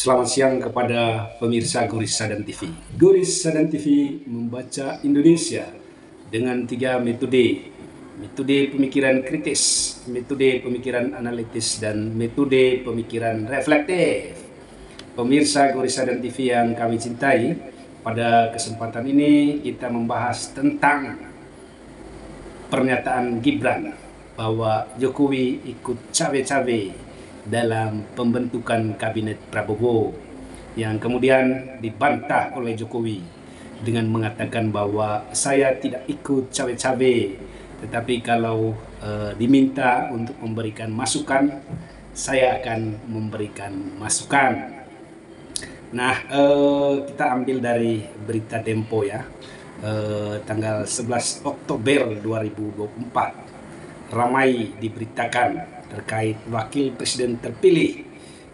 Selamat siang kepada pemirsa Guris Sadan TV. Guris Sadan TV membaca Indonesia dengan 3 metode. Metode pemikiran kritis, metode pemikiran analitis, dan metode pemikiran reflektif. Pemirsa Guris Sadan TV yang kami cintai, pada kesempatan ini kita membahas tentang pernyataan Gibran bahwa Jokowi ikut cawe-cawe dalam pembentukan kabinet Prabowo, yang kemudian dibantah oleh Jokowi dengan mengatakan bahwa saya tidak ikut cawe-cawe, tetapi kalau diminta untuk memberikan masukan, saya akan memberikan masukan. Nah, kita ambil dari berita Tempo ya, tanggal 11 Oktober 2024. Ramai diberitakan terkait Wakil Presiden terpilih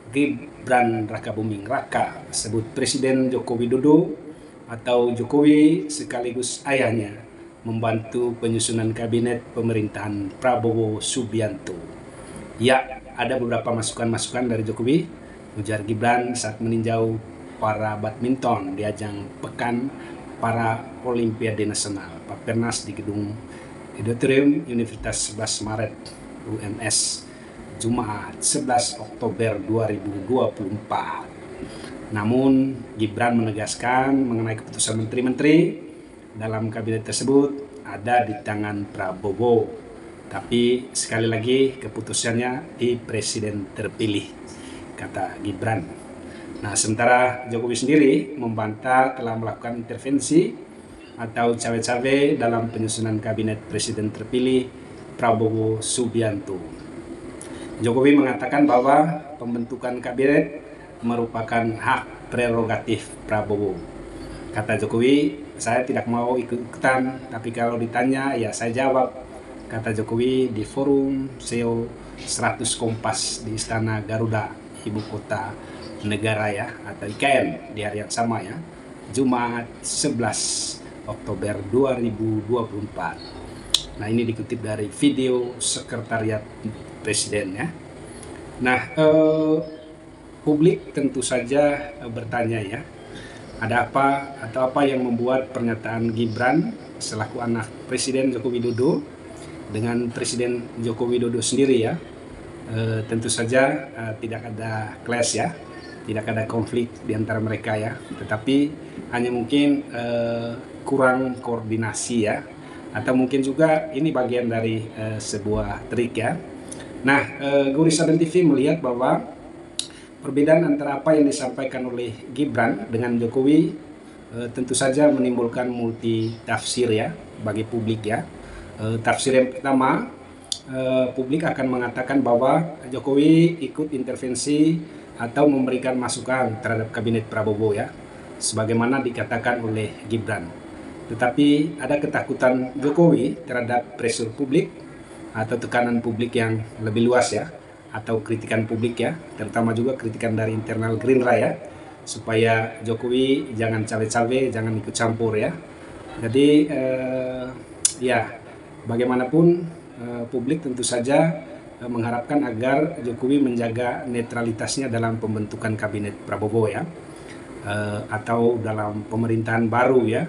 Gibran Rakabuming Raka, sebut Presiden Joko Widodo atau Jokowi sekaligus ayahnya membantu penyusunan kabinet pemerintahan Prabowo Subianto. Ya, ada beberapa masukan-masukan dari Jokowi, ujar Gibran saat meninjau para badminton di ajang Pekan Para Olimpiade Nasional Papernas di gedung Auditorium Universitas 11 Maret UMS Jumat 11 Oktober 2024. Namun Gibran menegaskan mengenai keputusan menteri-menteri dalam kabinet tersebut ada di tangan Prabowo, tapi sekali lagi keputusannya di presiden terpilih, kata Gibran. Nah, sementara Jokowi sendiri membantah telah melakukan intervensi atau cawe-cawe dalam penyusunan kabinet presiden terpilih Prabowo Subianto. Jokowi mengatakan bahwa pembentukan kabinet merupakan hak prerogatif Prabowo. Kata Jokowi, saya tidak mau ikut-ikutan, tapi kalau ditanya ya saya jawab, kata Jokowi di forum SEO 100 Kompas di Istana Garuda, ibu kota negara ya, atau IKN, di hari yang sama ya, Jumat 11 Oktober 2024. Nah, ini dikutip dari video sekretariat presiden ya. Nah, publik tentu saja bertanya ya, ada apa atau apa yang membuat pernyataan Gibran selaku anak Presiden Joko Widodo dengan Presiden Joko Widodo sendiri ya, tentu saja tidak ada clash ya, tidak ada konflik di antara mereka ya, tetapi hanya mungkin kurang koordinasi ya, atau mungkin juga ini bagian dari sebuah trik ya. Nah, Guris Sadan TV melihat bahwa perbedaan antara apa yang disampaikan oleh Gibran dengan Jokowi tentu saja menimbulkan multi tafsir ya bagi publik ya. Tafsir yang pertama, publik akan mengatakan bahwa Jokowi ikut intervensi atau memberikan masukan terhadap kabinet Prabowo ya, sebagaimana dikatakan oleh Gibran. Tetapi ada ketakutan Jokowi terhadap pressure publik atau tekanan publik yang lebih luas ya, atau kritikan publik ya, terutama juga kritikan dari internal Gerindra ya, supaya Jokowi jangan cawe-cawe, jangan ikut campur ya. Jadi ya bagaimanapun publik tentu saja mengharapkan agar Jokowi menjaga netralitasnya dalam pembentukan kabinet Prabowo ya, atau dalam pemerintahan baru ya.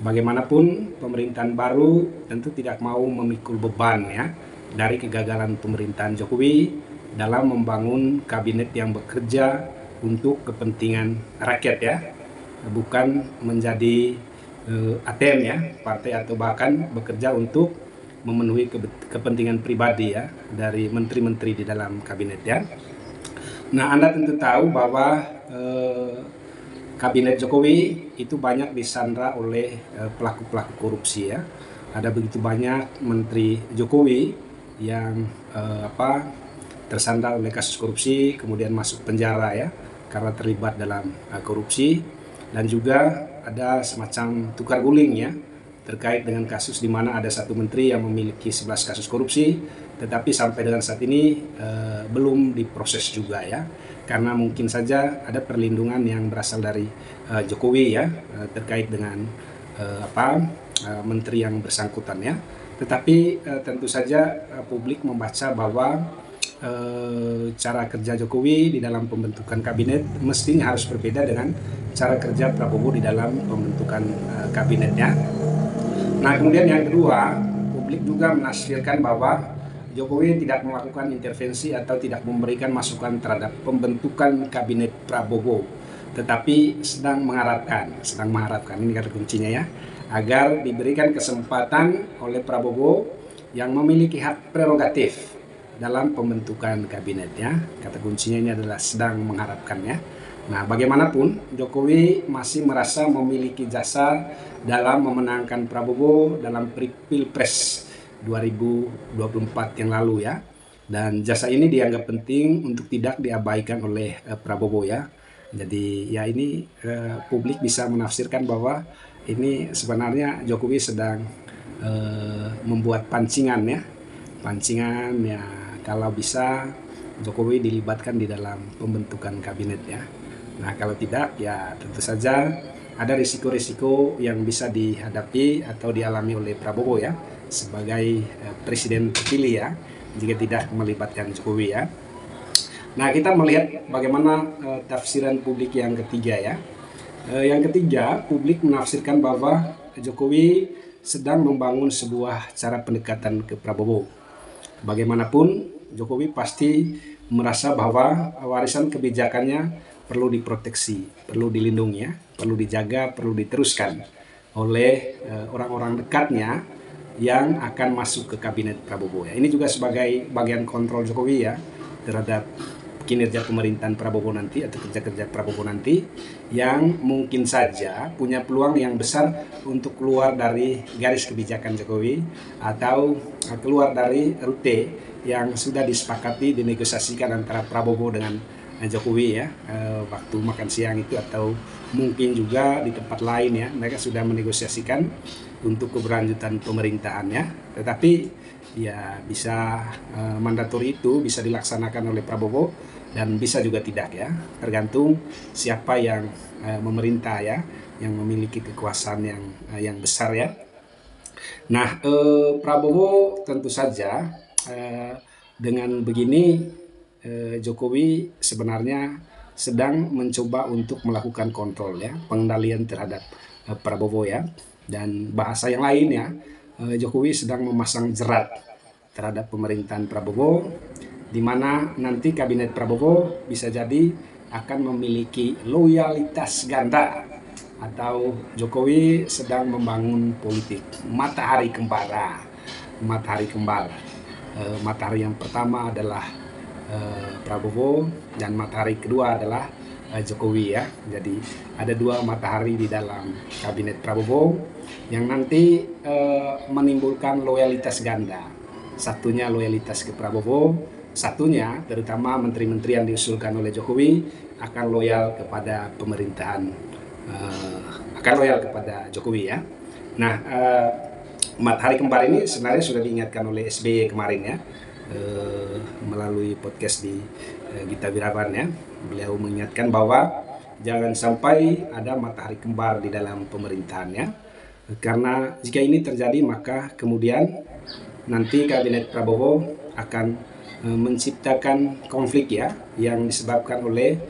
Bagaimanapun pemerintahan baru tentu tidak mau memikul beban ya dari kegagalan pemerintahan Jokowi dalam membangun kabinet yang bekerja untuk kepentingan rakyat ya, bukan menjadi ATM ya, partai, atau bahkan bekerja untuk memenuhi kepentingan pribadi ya dari menteri-menteri di dalam kabinet ya. Nah, Anda tentu tahu bahwa kabinet Jokowi itu banyak disandra oleh pelaku-pelaku korupsi ya. Ada begitu banyak menteri Jokowi yang tersandra oleh kasus korupsi, kemudian masuk penjara ya karena terlibat dalam korupsi, dan juga ada semacam tukar guling ya terkait dengan kasus di mana ada satu menteri yang memiliki 11 kasus korupsi, tetapi sampai dengan saat ini belum diproses juga ya, karena mungkin saja ada perlindungan yang berasal dari Jokowi ya terkait dengan menteri yang bersangkutan ya. Tetapi tentu saja publik membaca bahwa cara kerja Jokowi di dalam pembentukan kabinet mestinya harus berbeda dengan cara kerja Prabowo di dalam pembentukan kabinetnya. Nah, kemudian yang kedua, publik juga menafsirkan bahwa Jokowi tidak melakukan intervensi atau tidak memberikan masukan terhadap pembentukan kabinet Prabowo, tetapi sedang mengharapkan ini kata kuncinya ya, agar diberikan kesempatan oleh Prabowo yang memiliki hak prerogatif dalam pembentukan kabinetnya. Kata kuncinya ini adalah sedang mengharapkannya. Nah, bagaimanapun Jokowi masih merasa memiliki jasa dalam memenangkan Prabowo dalam Pilpres 2024 yang lalu ya. Dan jasa ini dianggap penting untuk tidak diabaikan oleh Prabowo ya. Jadi ya ini publik bisa menafsirkan bahwa ini sebenarnya Jokowi sedang membuat pancingan ya kalau bisa Jokowi dilibatkan di dalam pembentukan kabinet ya. Nah, kalau tidak ya tentu saja ada risiko-risiko yang bisa dihadapi atau dialami oleh Prabowo ya sebagai presiden terpilih ya jika tidak melibatkan Jokowi ya. Nah, kita melihat bagaimana tafsiran publik yang ketiga ya. Yang ketiga, publik menafsirkan bahwa Jokowi sedang membangun sebuah cara pendekatan ke Prabowo. Bagaimanapun, Jokowi pasti merasa bahwa warisan kebijakannya perlu diproteksi, perlu dilindungi, ya, perlu dijaga, perlu diteruskan oleh orang-orang dekatnya yang akan masuk ke kabinet Prabowo. Ya. Ini juga sebagai bagian kontrol Jokowi ya terhadap kinerja pemerintahan Prabowo nanti atau kerja-kerja Prabowo nanti yang mungkin saja punya peluang yang besar untuk keluar dari garis kebijakan Jokowi atau keluar dari rute yang sudah disepakati dinegosiasikan antara Prabowo dengan Jokowi ya waktu makan siang itu, atau mungkin juga di tempat lain ya mereka sudah menegosiasikan untuk keberlanjutan pemerintahannya. Tetapi ya bisa mandatori itu bisa dilaksanakan oleh Prabowo dan bisa juga tidak ya, tergantung siapa yang memerintah ya, yang memiliki kekuasaan yang besar ya. Nah, Prabowo tentu saja dengan begini Jokowi sebenarnya sedang mencoba untuk melakukan kontrol ya, pengendalian terhadap Prabowo ya. Dan bahasa yang lain ya, Jokowi sedang memasang jerat terhadap pemerintahan Prabowo, di mana nanti kabinet Prabowo bisa jadi akan memiliki loyalitas ganda, atau Jokowi sedang membangun politik matahari kembara. Matahari yang pertama adalah Prabowo dan matahari kedua adalah Jokowi ya. Jadi ada dua matahari di dalam kabinet Prabowo yang nanti menimbulkan loyalitas ganda. Satunya loyalitas ke Prabowo, satunya terutama menteri-menteri yang diusulkan oleh Jokowi akan loyal kepada pemerintahan, akan loyal kepada Jokowi ya. Nah, matahari kembar ini sebenarnya sudah diingatkan oleh SBY kemarin ya, melalui podcast di Gita Wirawan ya. Beliau mengingatkan bahwa jangan sampai ada matahari kembar di dalam pemerintahannya, karena jika ini terjadi maka kemudian nanti kabinet Prabowo akan menciptakan konflik ya yang disebabkan oleh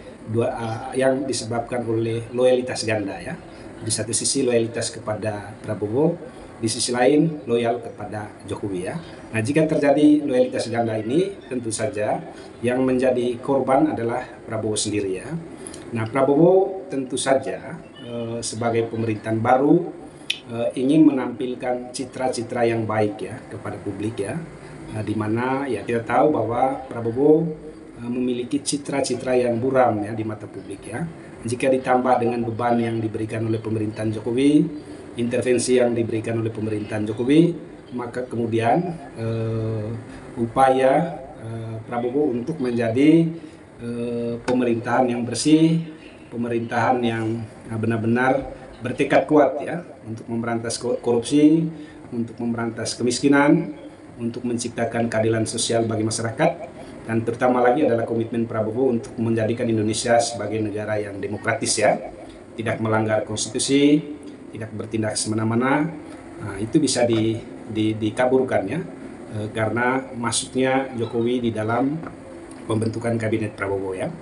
loyalitas ganda ya. Di satu sisi loyalitas kepada Prabowo, di sisi lain loyal kepada Jokowi ya. Nah, jika terjadi loyalitas ganda ini, tentu saja yang menjadi korban adalah Prabowo sendiri ya. Nah, Prabowo tentu saja sebagai pemerintahan baru ingin menampilkan citra-citra yang baik ya kepada publik ya, di mana ya kita tahu bahwa Prabowo memiliki citra-citra yang buram ya di mata publik ya. Jika ditambah dengan beban yang diberikan oleh pemerintahan Jokowi, intervensi yang diberikan oleh pemerintahan Jokowi, maka kemudian upaya Prabowo untuk menjadi pemerintahan yang bersih, pemerintahan yang benar-benar bertekad kuat ya untuk memberantas korupsi, untuk memberantas kemiskinan, untuk menciptakan keadilan sosial bagi masyarakat, dan terutama lagi adalah komitmen Prabowo untuk menjadikan Indonesia sebagai negara yang demokratis ya, tidak melanggar konstitusi, tidak bertindak semena-mena. Nah, itu bisa dikaburkan ya, karena masuknya Jokowi di dalam pembentukan kabinet Prabowo ya.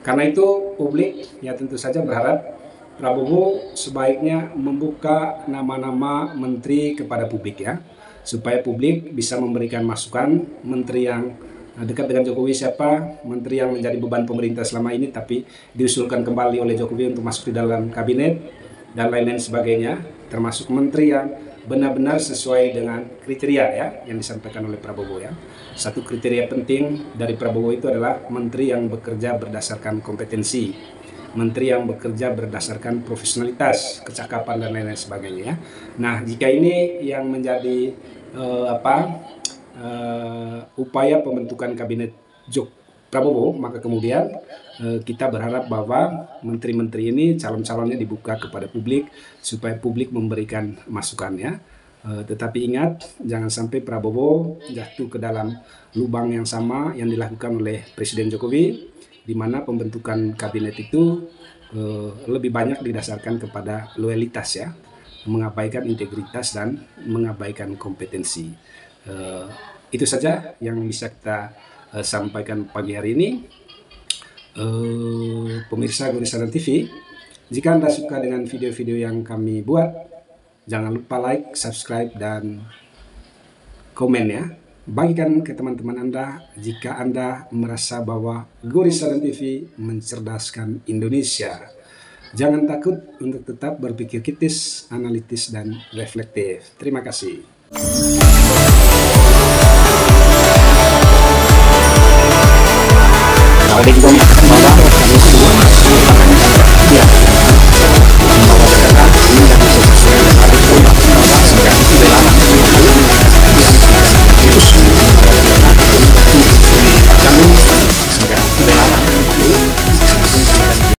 Karena itu publik ya tentu saja berharap Prabowo sebaiknya membuka nama-nama menteri kepada publik ya, supaya publik bisa memberikan masukan menteri yang dekat dengan Jokowi siapa, menteri yang menjadi beban pemerintah selama ini tapi diusulkan kembali oleh Jokowi untuk masuk di dalam kabinet dan lain-lain sebagainya, termasuk menteri yang benar-benar sesuai dengan kriteria ya yang disampaikan oleh Prabowo ya. Satu kriteria penting dari Prabowo itu adalah menteri yang bekerja berdasarkan kompetensi, menteri yang bekerja berdasarkan profesionalitas, kecakapan dan lain-lain sebagainya ya. Nah, jika ini yang menjadi upaya pembentukan kabinet Prabowo, maka kemudian kita berharap bahwa menteri-menteri ini calon-calonnya dibuka kepada publik supaya publik memberikan masukannya. Tetapi ingat, jangan sampai Prabowo jatuh ke dalam lubang yang sama yang dilakukan oleh Presiden Jokowi, di mana pembentukan kabinet itu lebih banyak didasarkan kepada loyalitas ya, mengabaikan integritas dan mengabaikan kompetensi. Itu saja yang bisa kita sampaikan pagi hari ini. Pemirsa Gorisalan TV, jika Anda suka dengan video-video yang kami buat, jangan lupa like, subscribe, dan komen ya. Bagikan ke teman-teman Anda jika Anda merasa bahwa Gorisalan TV mencerdaskan Indonesia. Jangan takut untuk tetap berpikir kritis, analitis, dan reflektif. Terima kasih. Ada juga